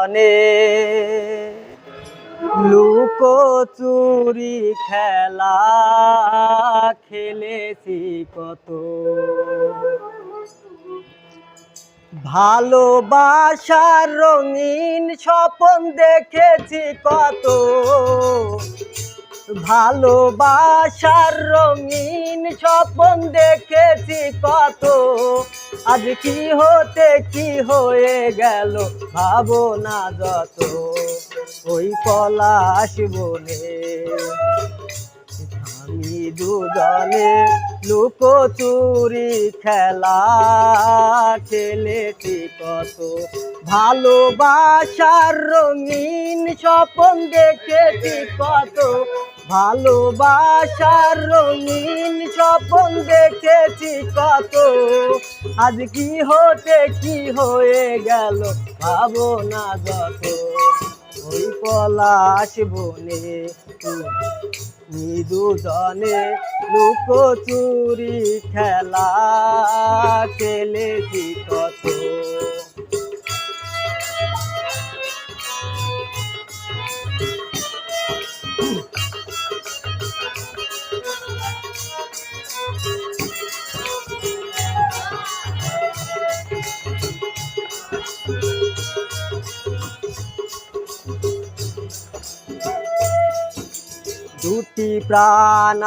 দুজনে লুকোচুরি খেলা খেলেছি কত, ভালোবাসার রঙিন স্বপ্ন দেখেছি কত, ভালোবাসার রঙিন স্বপ্ন দেখেছি কত, আজ কি হতে কি হয়ে গেল ভাবনা যত, ওই পলাশ বনে আমি দুজনে লুকোচুরি খেলা খেলেছি কত, ভালোবাসার রঙিন স্বপ্ন দেখেছি কত, ভালোবাসার রঙিন স্বপ্ন দেখেছি কত, আজ কি হতে কি হয়ে গেল ভাবনা যত, ওই পলাশ বনে দুজনে লুকোচুরি খেলা খেলেছি কত। দুটি প্রাণ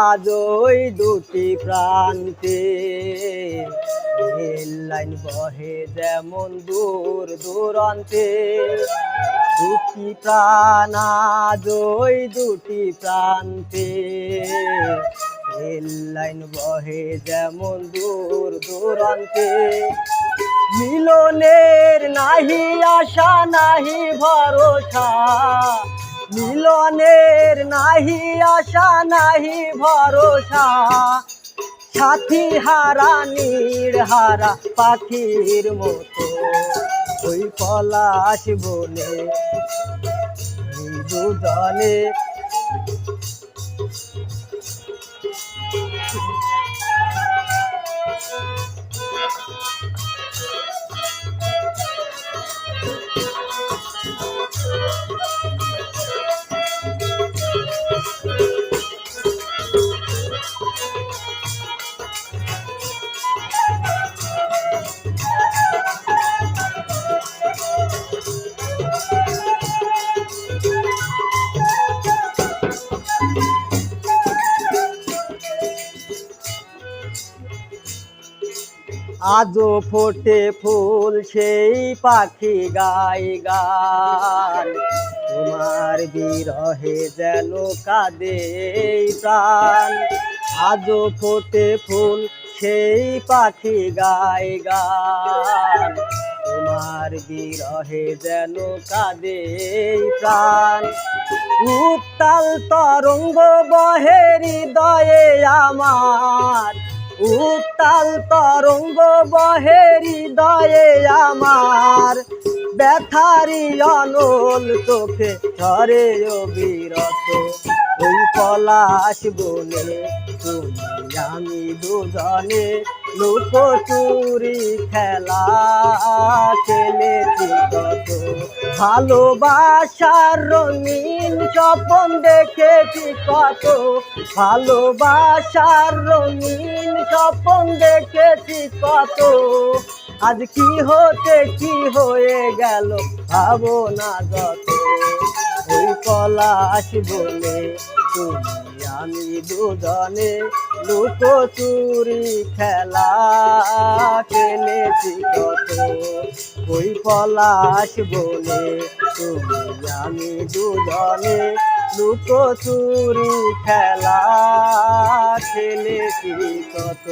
আজ ওই দুটি প্রান্তে, রেল লাইন বহে যেমন দূর দূরান্তে, দুটি প্রাণ আজ ওই দুটি প্রান্তে, রেল লাইন বহে যেমন দূর দূরান্তে, মিলনের নাহি আশা নাহি ভরসা, মিলনের নাহি আশা নাহি ভরসা, সাথী হারা নির্হারা পাখির মতো, ওই পলাশ বনে দুজনে আজও ফোটে ফুল সেই পাখি গায় গান, তোমার বিরহে যেন কাঁদে প্রাণ, আজও ফোটে ফুল সেই পাখি গায় গান, তোমার বিরহে যেন কাঁদে প্রাণ, উত্তাল তরঙ্গ বহে হৃদয়ে আমার, উত্তাল তরঙ্গ বহে হৃদয়ে আমার, ব্যথারি অনল চোখে ঝরে অবিরত, ওই পলাশ বনে তুমি আমি দুজনে লুকোচুরি খেলা খেলেছি কত, ভালোবাসার রঙিন স্বপ্ন দেখেছি কত, ভালোবাসার রঙিন স্বপ্ন দেখেছি কত, আজ কি হতে কি হয়ে গেল ভাবনা যত, ওই পলাশ বনে তুমি আমি দুজনে লুকোচুরি খেলা খেলেছি কত, ওই পলাশ বনে তুমি আমি দুজনে লুকোচুরি খেলা খেলেছি কত।